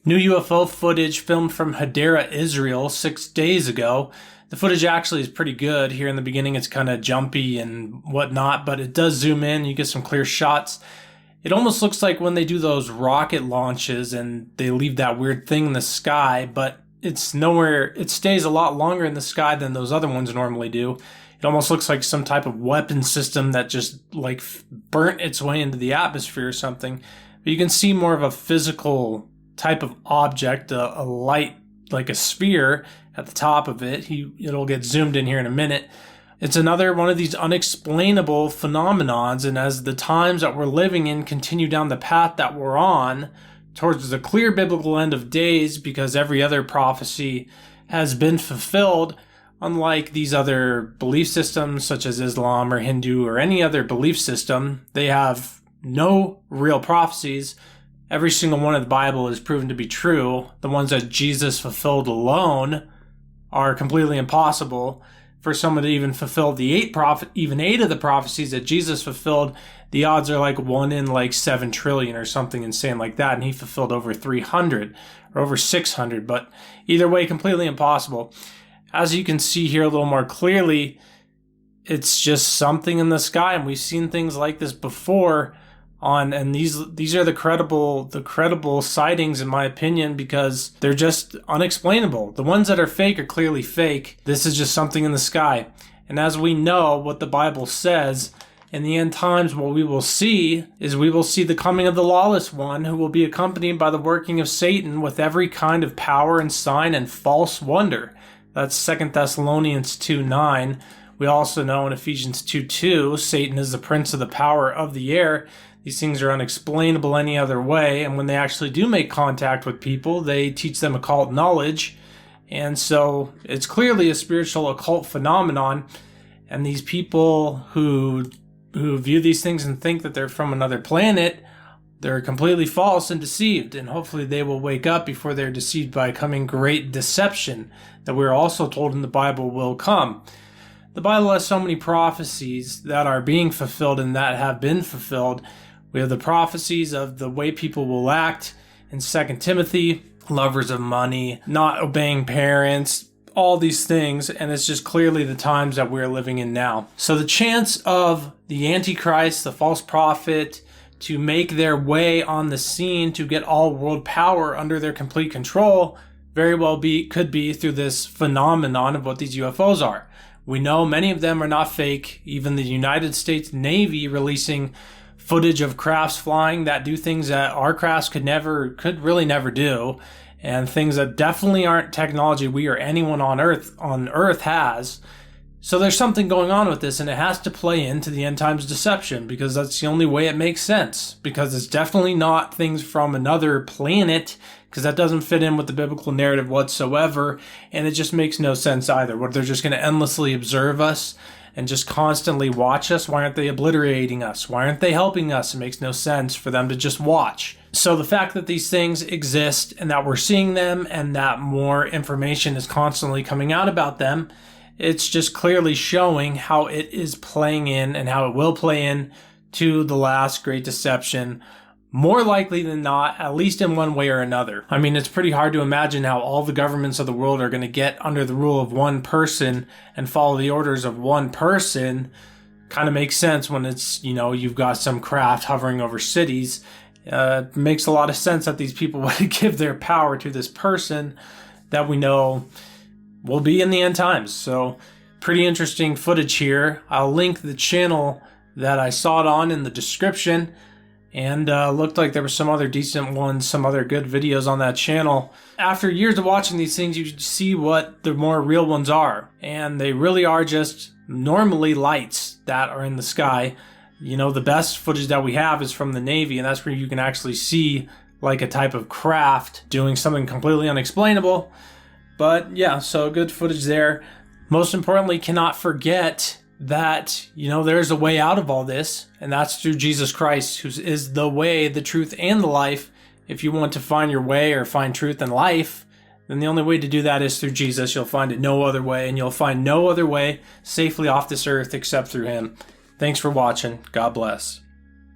New UFO footage filmed from Hadera, Israel 6 days ago. The footage actually is pretty good. Here in the beginning it's kind of jumpy and whatnot, but it does zoom in. You get some clear shots. It almost looks like when they do those rocket launches and they leave that weird thing in the sky, but it's nowhere. It stays a lot longer in the sky than those other ones normally do. It almost looks like some type of weapon system that just like burnt its way into the atmosphere or something. But you can see more of a physical type of object, a light like a sphere at the top of it. It'll get zoomed in here in a minute. It's another one of these unexplainable phenomenons, and as the times that we're living in continue down the path that we're on towards the clear biblical end of days, because every other prophecy has been fulfilled, unlike these other belief systems such as Islam or Hindu or any other belief system, they have no real prophecies. Every single one of the Bible is proven to be true. The ones that Jesus fulfilled alone are completely impossible. For someone to even fulfill the eight of the prophecies that Jesus fulfilled, the odds are like 1 in like 7 trillion or something insane like that, and he fulfilled over 300 or over 600. But either way, completely impossible. As you can see here a little more clearly, it's just something in the sky, and we've seen things like this before. And these are the credible sightings, in my opinion, because they're just unexplainable. The ones that are fake are clearly fake. This is just something in the sky. And as we know what the Bible says, in the end times, what we will see is we will see the coming of the lawless one, who will be accompanied by the working of Satan with every kind of power and sign and false wonder. That's 2 Thessalonians 2:9. We also know in Ephesians 2:2, Satan is the prince of the power of the air. These things are unexplainable any other way, and when they actually do make contact with people, they teach them occult knowledge. And so it's clearly a spiritual occult phenomenon, and these people who view these things and think that they're from another planet, they're completely false and deceived, and hopefully they will wake up before they're deceived by coming great deception that we're also told in the Bible will come. The Bible has so many prophecies that are being fulfilled and that have been fulfilled. We have the prophecies of the way people will act in 2 Timothy, lovers of money, not obeying parents, all these things, and it's just clearly the times that we're living in now. So the chance of the Antichrist, the false prophet, to make their way on the scene to get all world power under their complete control very well could be through this phenomenon of what these UFOs are. We know many of them are not fake. Even the United States Navy releasing footage of crafts flying that do things that our crafts could really never do, and things that definitely aren't technology we or anyone on Earth has. So there's something going on with this, and it has to play into the end times deception, because that's the only way it makes sense, because it's definitely not things from another planet, because that doesn't fit in with the biblical narrative whatsoever, and it just makes no sense either. What, they're just going to endlessly observe us and just constantly watch us? Why aren't they obliterating us? Why aren't they helping us? It makes no sense for them to just watch. So the fact that these things exist and that we're seeing them and that more information is constantly coming out about them, it's just clearly showing how it is playing in and how it will play in to the last great deception, more likely than not, at least in one way or another. I mean, it's pretty hard to imagine how all the governments of the world are going to get under the rule of one person and follow the orders of one person. Kind of makes sense when it's, you've got some craft hovering over cities. It makes a lot of sense that these people would give their power to this person that we know will be in the end times. So pretty interesting footage here. I'll link the channel that I saw it on in the description. And looked like there were some other decent ones, some other good videos on that channel. After years of watching these things, you see what the more real ones are. And they really are just normally lights that are in the sky. The best footage that we have is from the Navy, and that's where you can actually see like a type of craft doing something completely unexplainable. But yeah, so good footage there. Most importantly, cannot forget that, there's a way out of all this, and that's through Jesus Christ, who is the way, the truth, and the life. If you want to find your way or find truth and life, then the only way to do that is through Jesus. You'll find it no other way, and you'll find no other way safely off this earth except through him. Thanks for watching. God bless.